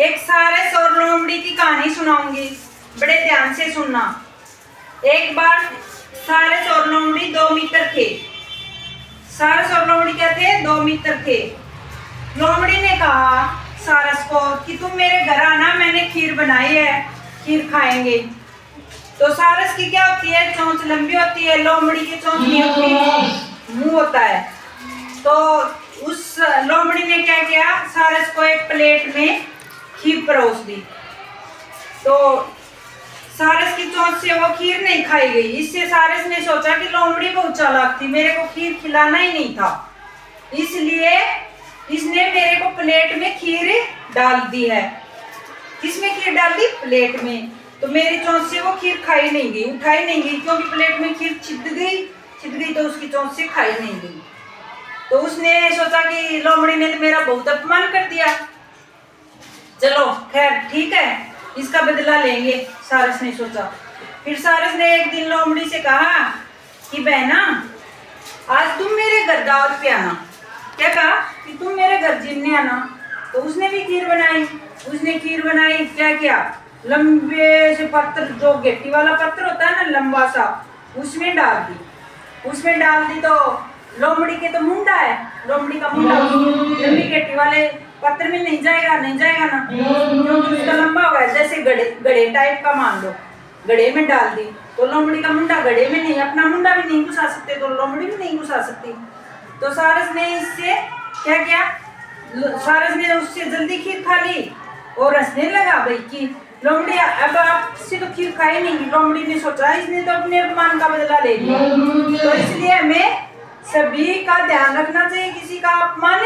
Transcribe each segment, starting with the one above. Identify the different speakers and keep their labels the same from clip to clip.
Speaker 1: एक सारस और लोमड़ी की कहानी सुनाऊंगी, बड़े ध्यान से सुनना। एक बार सारस और लोमड़ी दो मित्र थे। सारस और लोमड़ी क्या थे? दो मित्र थे। लोमड़ी ने कहा सारस को कि तुम मेरे घर आना, मैंने खीर बनाई है, खीर खाएंगे। तो सारस की क्या होती है? चोंच लंबी होती है, लोमड़ी की चोंच नहीं होती, मुंह होता है। तो उस लोमड़ी ने क्या किया, सारस को एक प्लेट में खीर परोस दी। तो सारस की चोंच से वो खीर नहीं खाई गई। इससे सारस ने सोचा कि लोमड़ी बहुत चालाक थी, मेरे को खीर खिलाना ही नहीं था, इसलिए इसने मेरे को प्लेट में खीर डाल दी है। किसमें खीर डाल दी? प्लेट में। तो मेरी चोंच से वो खीर खाई नहीं गई, उठाई नहीं गई, क्योंकि प्लेट में खीर छिद गई तो उसकी चोंच से खाई नहीं गई। तो उसने सोचा कि लोमड़ी ने तो मेरा बहुत अपमान कर दिया, चलो खैर ठीक है, इसका बदला लेंगे, सारस ने सोचा। फिर सारस ने एक दिन लोमड़ी से कहा कि बहना, आज तुम मेरे घर दावत पे आना। क्या कहा? कि तुम मेरे घर जिमने आना। तो उसने भी खीर बनाई। उसने खीर बनाई, क्या किया, लंबे से पत्थर, जो गेटी वाला पत्थर होता है ना, लंबा सा, उसमें डाल दी। उसमें डाल दी तो लोमड़ी के तो मुंडा है, लोमड़ी का मुंडा लंबी गेटी वाले पत्थर में नहीं जाएगा ना, क्योंकि उसका लंबा होगा, जैसे गड़े टाइप का मान लो, गड़े में डाल दी। तो लोमड़ी का मुंडा गड़े में नहीं, अपना मुंडा भी नहीं घुसा सकते, तो लोमड़ी भी नहीं घुसा सकती। तो सारस ने इससे क्या किया, सारस ने उससे जल्दी खीर खा ली और हंसने लगा भाई कि लोमड़ी अब आपसे तो खीर खाई नहीं। लोमड़ी ने सोचा इसने तो अपने अपमान का बदला ले लिया। तो इसलिए हमें सभी का ध्यान रखना चाहिए, किसी का अपमान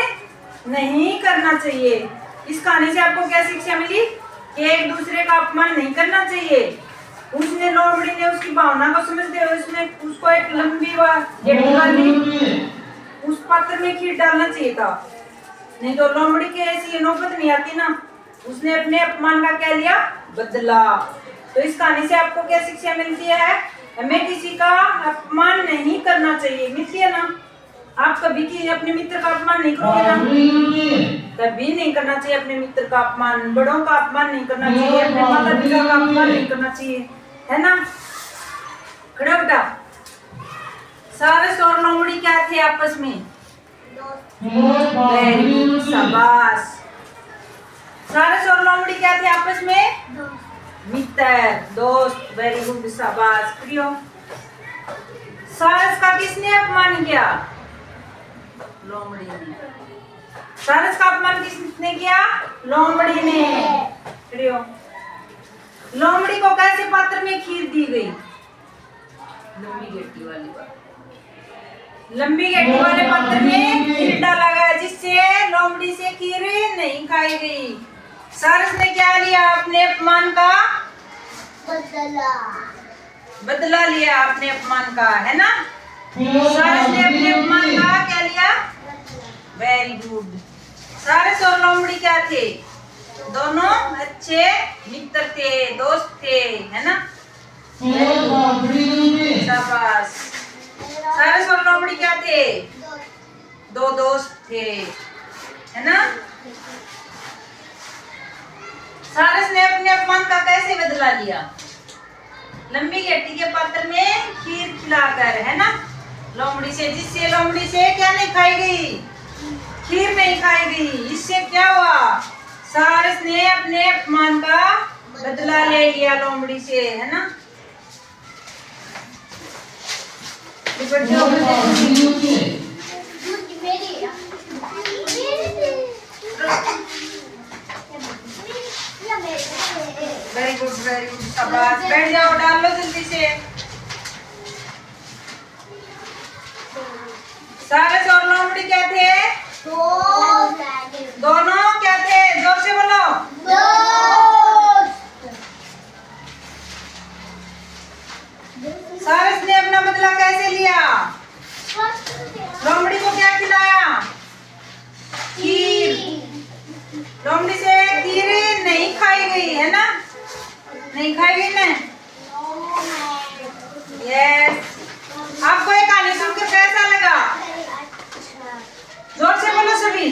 Speaker 1: नहीं करना चाहिए। इस कहानी से आपको क्या शिक्षा मिली कि एक दूसरे का अपमान नहीं करना चाहिए। उसने, लोमड़ी ने उसकी भावना को समझते हुए उसने उसको एक लंबी वाली उस पात्र में खीर डालना चाहिए था, नहीं तो लोमड़ी के ऐसी नौबत नहीं आती ना। उसने अपने अपमान का क्या लिया? बदला। तो इस कहानी से आपको क्या शिक्षा मिलती है? हमें किसी का अपमान नहीं करना चाहिए। मिलती है ना? आप कभी की अपने मित्र का अपमान नहीं करोगे ना? कभी नहीं करना चाहिए अपने मित्र का अपमान, बड़ों का अपमान नहीं करना चाहिए, अपने माता पिता का अपमान नहीं करना चाहिए, है ना? खड़ा बेटा। सारस और लोमड़ी क्या थे आपस में? वेरी गुड, शाबाश। सारस और लोमड़ी क्या थे आपस में? मित्र, दोस्त, वेरी गुड, शाबाश। प्रियो, सारस का किसने अपमान किया? लोमड़ी ने। सारस का अपमान किसने किया? लोमड़ी ने। प्रियो, लोमड़ी को कैसे पात्र में खीर दी गई? लंबी गेटी वाली बात, लंबी गेटी वाले पात्र में खीर डाला गया, जिससे लोमड़ी से खीर नहीं खाई गई। सारस ने क्या लिया? अपने अपमान का बदला लिया, अपने अपमान का, है ना? सारस ने अपने अपमान का क्या लिया? Very good. सारस और लोमड़ी क्या थे? दोनों अच्छे मित्र थे, दोस्त थे, है ना? शाबाश। सारस और लोमड़ी क्या थे? दो दोस्त थे, है ना? सारस ने अपने अपमान का कैसे बदला लिया? लंबी गेटी के पात्र में खीर खिलाकर, है ना, लोमड़ी से, जिससे लोमड़ी से क्या नहीं खाई गई? खीर नहीं खाई गई। इससे क्या हुआ? सारस ने अपने अपमान का बदला ले लिया लोमड़ी से, है ना? वेरी गुड, वेरी गुड, शाबाश। बैठ जाओ, डाल लो जल्दी से। सारस और लोमड़ी क्या थे? दोनों क्या थे? जोर से बोलो। सारस ने अपना बदला कैसे लिया? लोमड़ी को क्या खिलाया? खीर। लोमड़ी से खीर नहीं खाई गई, है ना? नहीं खाई गई ना? यस। आपको ये कहानी सुनकर कैसा लगा? जोर से बोलो सभी।